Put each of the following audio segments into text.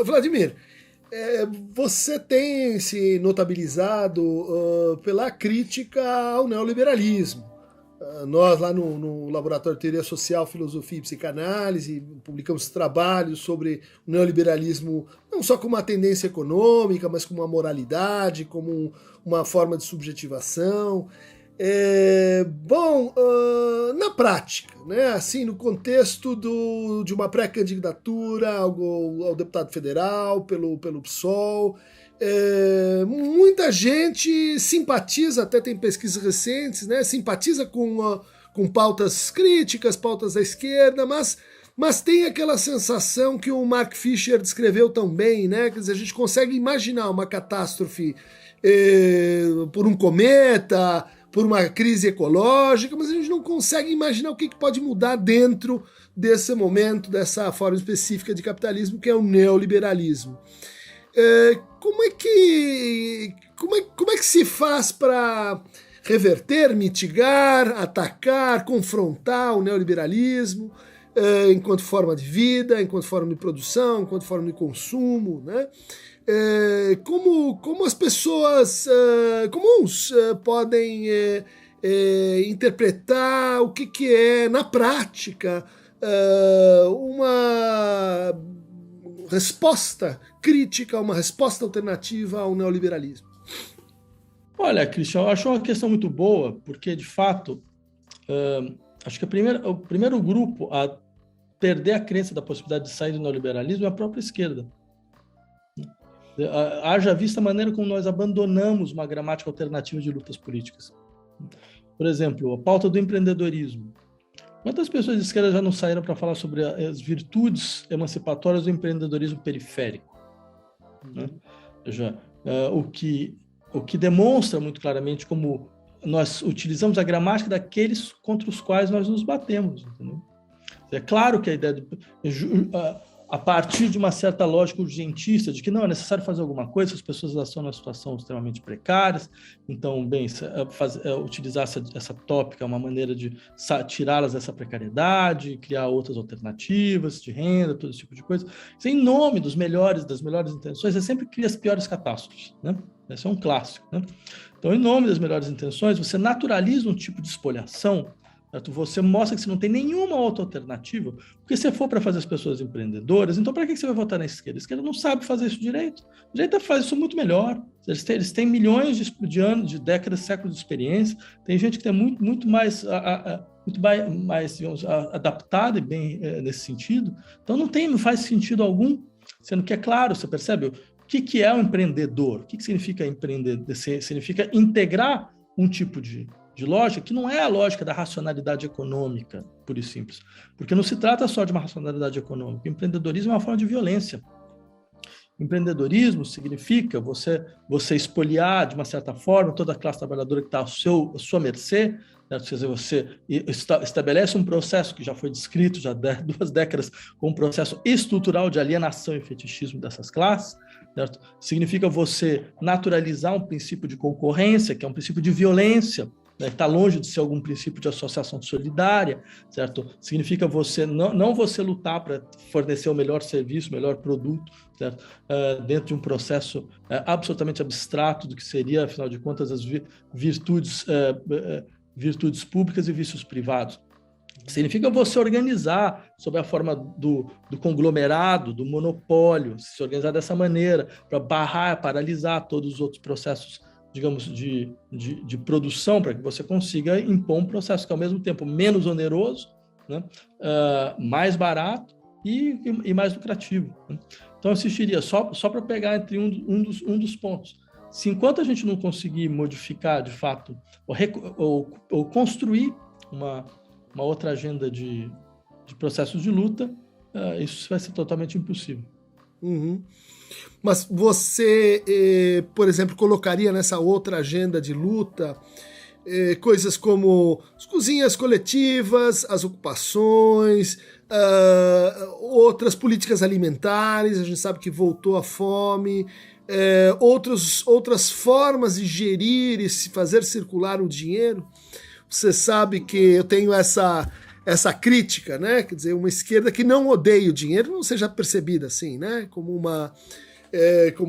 Vladimir, você tem se notabilizado pela crítica ao neoliberalismo. Nós, lá no Laboratório de Teoria Social, Filosofia e Psicanálise, publicamos trabalhos sobre o neoliberalismo, não só como uma tendência econômica, mas como uma moralidade, como uma forma de subjetivação. Na prática, né, assim, no contexto de uma pré-candidatura ao deputado federal pelo PSOL, muita gente simpatiza, até tem pesquisas recentes, né, simpatiza com pautas críticas, pautas da esquerda, mas tem aquela sensação que o Mark Fisher descreveu tão bem, né, quer dizer, a gente consegue imaginar uma catástrofe por um cometa, por uma crise ecológica, mas a gente não consegue imaginar o que pode mudar dentro desse momento, dessa forma específica de capitalismo, que é o neoliberalismo. Como é que se faz para reverter, mitigar, atacar, confrontar o neoliberalismo enquanto forma de vida, enquanto forma de produção, enquanto forma de consumo, né? Como as pessoas comuns podem interpretar o que é, na prática, uma resposta crítica, uma resposta alternativa ao neoliberalismo? Olha, Christian, eu acho uma questão muito boa, porque, de fato, acho que o primeiro grupo a perder a crença da possibilidade de sair do neoliberalismo é a própria esquerda. Haja vista a maneira como nós abandonamos uma gramática alternativa de lutas políticas. Por exemplo, a pauta do empreendedorismo. Quantas pessoas de esquerda já não saíram para falar sobre as virtudes emancipatórias do empreendedorismo periférico? Né? O que demonstra muito claramente como nós utilizamos a gramática daqueles contra os quais nós nos batemos. Entendeu? É claro que a ideia a partir de uma certa lógica urgentista, de que não é necessário fazer alguma coisa, as pessoas estão numa situação extremamente precárias, então, utilizar essa tópica é uma maneira de tirá-las dessa precariedade, criar outras alternativas de renda, todo esse tipo de coisa. Isso, em nome das melhores intenções, você sempre cria as piores catástrofes, né? Esse é um clássico, né? Então, em nome das melhores intenções, você naturaliza um tipo de espoliação. Você mostra que você não tem nenhuma outra alternativa, porque se for para fazer as pessoas empreendedoras, então para que você vai votar na esquerda? A esquerda não sabe fazer isso direito. A direita faz isso muito melhor. Eles têm milhões de anos, de décadas, séculos de experiência. Tem gente que tem muito mais digamos, adaptada e bem nesse sentido. Então não faz sentido algum, sendo que, é claro, você percebe o que é um empreendedor? O que significa empreender? Significa integrar um tipo de lógica que não é a lógica da racionalidade econômica, pura e simples. Porque não se trata só de uma racionalidade econômica. O empreendedorismo é uma forma de violência. O empreendedorismo significa você expoliar, de uma certa forma, toda a classe trabalhadora que está à sua mercê, né? Quer dizer, você estabelece um processo que já foi descrito já há 2 décadas como um processo estrutural de alienação e fetichismo dessas classes. Certo? Significa você naturalizar um princípio de concorrência, que é um princípio de violência, está longe de ser algum princípio de associação solidária, certo? Significa você não você lutar para fornecer o melhor serviço, o melhor produto, certo? Dentro de um processo absolutamente abstrato do que seria, afinal de contas, as virtudes públicas e vícios privados. Significa você organizar sob a forma do conglomerado, do monopólio, se organizar dessa maneira para barrar, paralisar todos os outros processos, digamos, de produção, para que você consiga impor um processo que, ao mesmo tempo, menos oneroso, né? Mais barato e mais lucrativo. Né? Então, eu assistiria só para pegar entre um dos pontos. Se enquanto a gente não conseguir modificar, de fato, ou construir uma outra agenda de processos de luta, isso vai ser totalmente impossível. Uhum. Mas você, por exemplo, colocaria nessa outra agenda de luta coisas como as cozinhas coletivas, as ocupações, outras políticas alimentares, a gente sabe que voltou a fome, outras formas de gerir e se fazer circular o dinheiro. Você sabe que eu tenho essa essa crítica, né? Quer dizer, uma esquerda que não odeia o dinheiro, não seja percebida assim, né? Como uma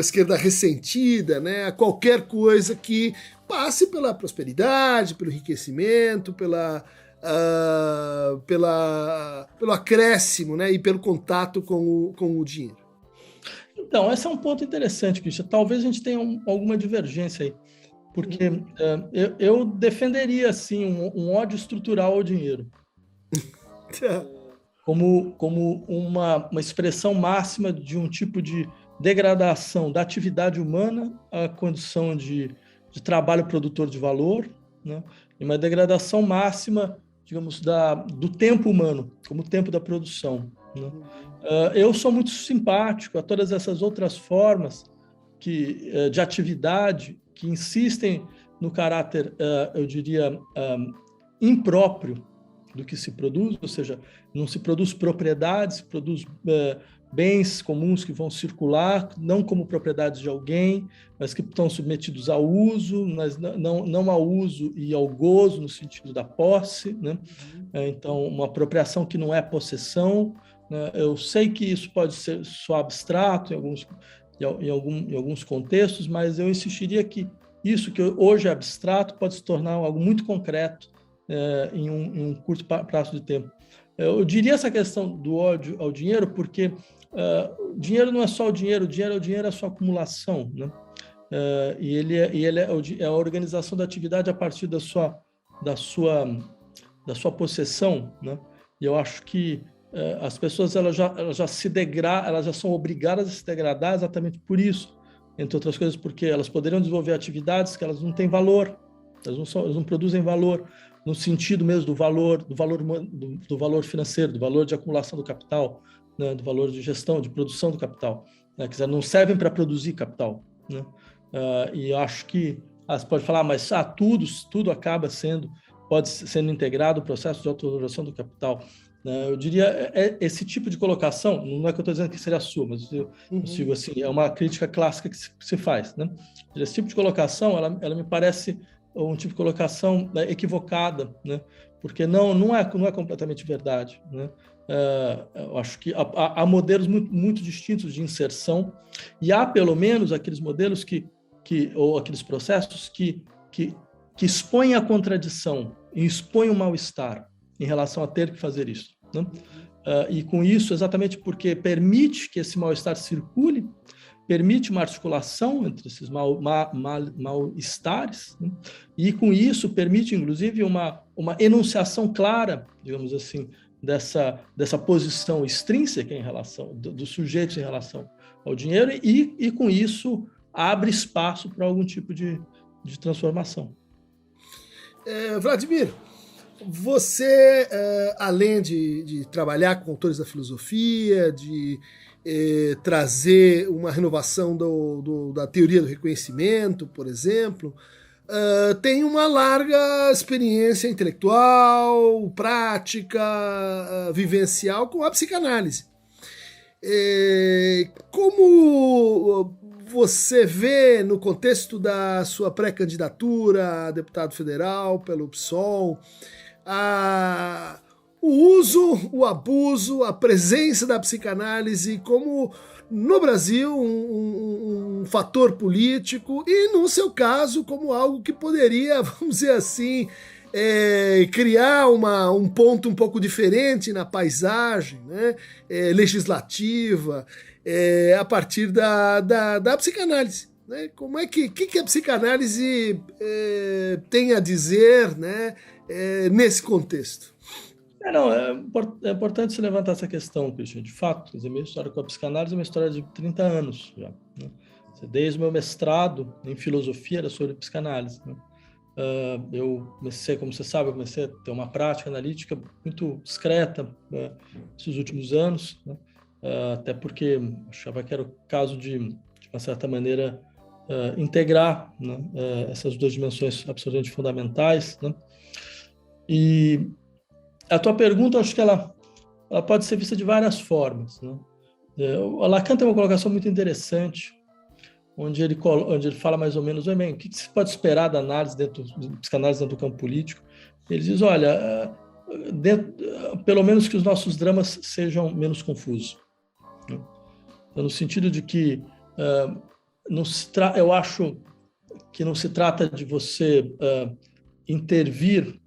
esquerda ressentida, né? A qualquer coisa que passe pela prosperidade, pelo enriquecimento, pelo acréscimo, né? E pelo contato com o dinheiro. Então, esse é um ponto interessante, Christian. Talvez a gente tenha alguma divergência aí, porque eu defenderia, assim, um ódio estrutural ao dinheiro como uma expressão máxima de um tipo de degradação da atividade humana à condição de trabalho produtor de valor, né? E uma degradação máxima, digamos, do tempo humano, como o tempo da produção, né? Eu sou muito simpático a todas essas outras formas de atividade que insistem no caráter, eu diria, impróprio do que se produz, ou seja, não se produz propriedades, se produz bens comuns que vão circular, não como propriedades de alguém, mas que estão submetidos ao uso, mas não ao uso e ao gozo no sentido da posse, né? Então, uma apropriação que não é possessão, né? Eu sei que isso pode ser só abstrato em alguns contextos, mas eu insistiria que isso que hoje é abstrato pode se tornar algo muito concreto em um curto prazo de tempo. Eu diria essa questão do ódio ao dinheiro porque o dinheiro não é só o dinheiro é o dinheiro, é a sua acumulação, né? E ele é a organização da atividade a partir da sua possessão, né? E eu acho que as pessoas elas já são obrigadas a se degradar exatamente por isso, entre outras coisas, porque elas poderiam desenvolver atividades que elas não têm valor, elas não produzem valor no sentido mesmo do valor financeiro, do valor de acumulação do capital, né? Do valor de gestão, de produção do capital, né? Quer dizer, não servem para produzir capital, né? E eu acho que você pode falar, mas tudo acaba pode sendo integrado o processo de autovaloração do capital. Eu diria, esse tipo de colocação, não é que eu estou dizendo que seria a sua, mas eu digo assim, é uma crítica clássica que se faz, né? Esse tipo de colocação, ela me parece um tipo de colocação equivocada, né? Porque não é completamente verdade, né? Eu acho que há modelos muito distintos de inserção e há pelo menos aqueles modelos ou aqueles processos que expõem a contradição e expõem o mal-estar em relação a ter que fazer isso, né? E com isso, exatamente porque permite que esse mal-estar circule, permite uma articulação entre esses mal-estares, né? E com isso permite, inclusive, uma enunciação clara, digamos assim, dessa posição extrínseca em relação dos sujeitos em relação ao dinheiro e com isso abre espaço para algum tipo de transformação. Vladimir, você, além de trabalhar com autores da filosofia, de trazer uma renovação da teoria do reconhecimento, por exemplo, tem uma larga experiência intelectual, prática, vivencial com a psicanálise. Como você vê, no contexto da sua pré-candidatura a deputado federal pelo PSOL, o uso, o abuso, a presença da psicanálise como, no Brasil, um fator político e, no seu caso, como algo que poderia, vamos dizer assim, criar um ponto um pouco diferente na paisagem, né, legislativa, a partir da psicanálise, né? Como é que a psicanálise tem a dizer, né, nesse contexto? É importante se levantar essa questão, Christian. De fato, quer dizer, minha história com a psicanálise é uma história de 30 anos já, né? Desde o meu mestrado em filosofia era sobre psicanálise, né? Eu comecei, como você sabe, a ter uma prática analítica muito discreta nesses últimos anos, né? Até porque achava que era o caso de uma certa maneira, integrar, né, essas duas dimensões absolutamente fundamentais, né? E a tua pergunta, acho que ela pode ser vista de várias formas, né? O Lacan tem uma colocação muito interessante, onde ele fala mais ou menos, o que se pode esperar da análise de psicanálise dentro do campo político? Ele diz, olha, pelo menos que os nossos dramas sejam menos confusos. Né? Então, no sentido de que eu acho que não se trata de você intervir,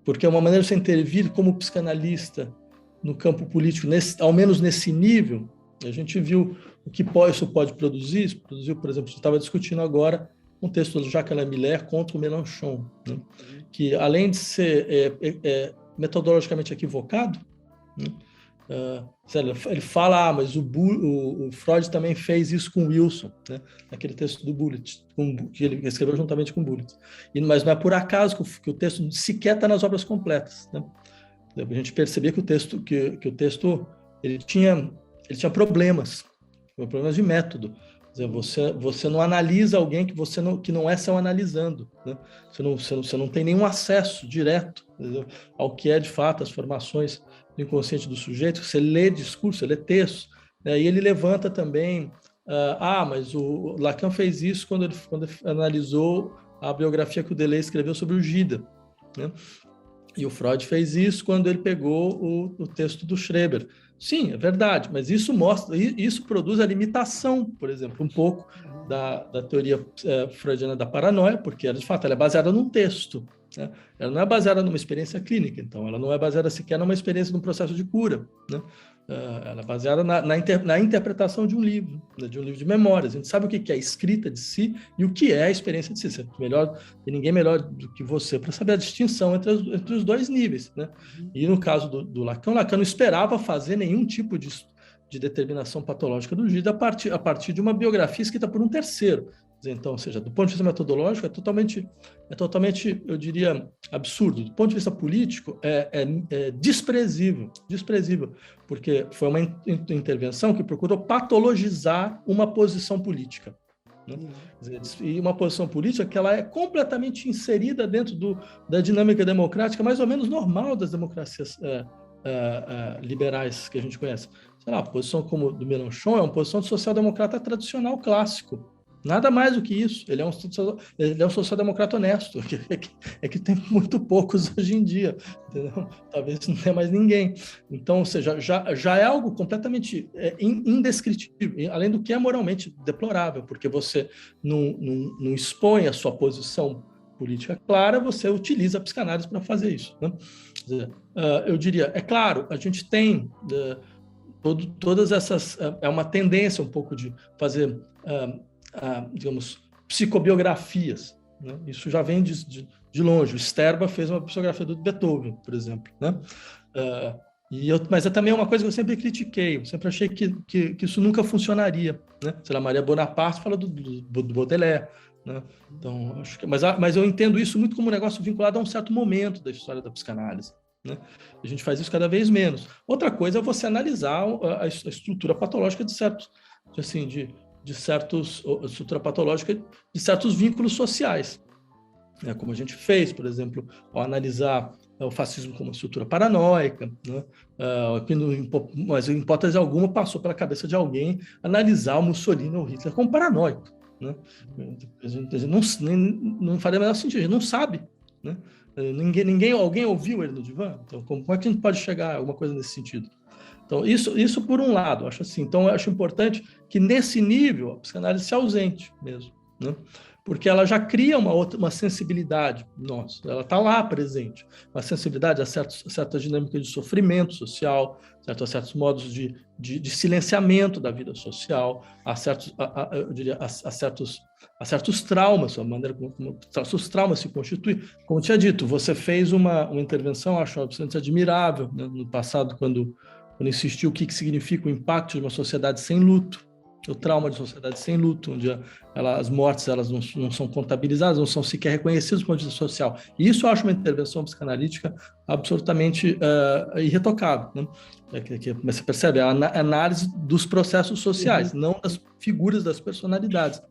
porque é uma maneira de você intervir como psicanalista no campo político, ao menos nesse nível. A gente viu o que isso pode produzir. Isso produziu, por exemplo, a gente estava discutindo agora um texto do Jacques Alain Miller contra o Mélenchon, né? Que, além de ser metodologicamente equivocado, né? Ele fala, mas o Freud também fez isso com Wilson, né? Naquele texto do Bullitt, que ele escreveu juntamente com Bullitt. Mas não é por acaso que o texto sequer está nas obras completas, né? A gente percebia que o texto ele tinha problemas de método. Quer dizer, você não analisa alguém que não é seu analisando, né? Você não tem nenhum acesso direto, entendeu? Ao que é de fato as formações do inconsciente do sujeito. Você lê discurso, você lê texto, né? E ele levanta também, mas o Lacan fez isso quando ele analisou a biografia que o Deleuze escreveu sobre o Gida, né? E o Freud fez isso quando ele pegou o texto do Schreber. Sim, é verdade, mas isso produz a limitação, por exemplo, um pouco da teoria freudiana da paranoia, porque ela, de fato, ela é baseada num texto, né? Ela não é baseada numa experiência clínica, então ela não é baseada sequer numa experiência de um processo de cura, né? Ela é baseada na interpretação de um livro, né? De um livro de memórias. A gente sabe o que é a escrita de si e o que é a experiência de si. Tem ninguém melhor do que você para saber a distinção entre os dois níveis, né? E no caso do Lacan, não esperava fazer nenhum tipo de determinação patológica do Gide a partir de uma biografia escrita por um terceiro. Então, ou seja, do ponto de vista metodológico, é totalmente, eu diria, absurdo. Do ponto de vista político, é desprezível, porque foi uma intervenção que procurou patologizar uma posição política, né? E uma posição política que ela é completamente inserida dentro da dinâmica democrática mais ou menos normal das democracias liberais que a gente conhece. Sei lá, a posição como do Mélenchon é uma posição de social-democrata tradicional clássico. Nada mais do que isso. Ele é um social-democrata honesto, que tem muito poucos hoje em dia, entendeu? Talvez não tenha mais ninguém. Então, ou seja, já é algo completamente indescritível, além do que é moralmente deplorável, porque você não expõe a sua posição política clara, você utiliza a psicanálise para fazer isso, né? Eu diria, é claro, a gente tem todas essas... É uma tendência um pouco de fazer... digamos, psicobiografias, né? Isso já vem de longe. O Sterba fez uma psicografia do Beethoven, por exemplo, né? Mas também é uma coisa que eu sempre critiquei. Eu sempre achei que isso nunca funcionaria, né? Sei lá, Maria Bonaparte fala do Baudelaire, né? Então, mas eu entendo isso muito como um negócio vinculado a um certo momento da história da psicanálise, né? A gente faz isso cada vez menos. Outra coisa é você analisar a estrutura patológica de estrutura patológica de certos vínculos sociais, né? Como a gente fez, por exemplo, ao analisar o fascismo como uma estrutura paranoica, né? Mas em hipótese alguma passou pela cabeça de alguém analisar o Mussolini ou Hitler como paranoico, né? A gente não faria o menor sentido, a gente não sabe, né? Alguém ouviu ele no divã? Então, como é que a gente pode chegar a alguma coisa nesse sentido? Então, isso por um lado, acho assim. Então, eu acho importante que, nesse nível, a psicanálise se ausente mesmo, né? Porque ela já cria uma sensibilidade nossa, ela está lá presente, uma sensibilidade a certas dinâmicas de sofrimento social, a certos modos de silenciamento da vida social, eu diria, a certos traumas, a maneira como os traumas se constituem. Como tinha dito, você fez uma intervenção, acho absolutamente admirável, né, no passado, quando insistiu o que significa o impacto de uma sociedade sem luto, o trauma de sociedade sem luto, onde as mortes elas não são contabilizadas, não são sequer reconhecidas do ponto de vista social. E isso eu acho uma intervenção psicanalítica absolutamente irretocável, né? Mas você percebe, a análise dos processos sociais, não das figuras das personalidades.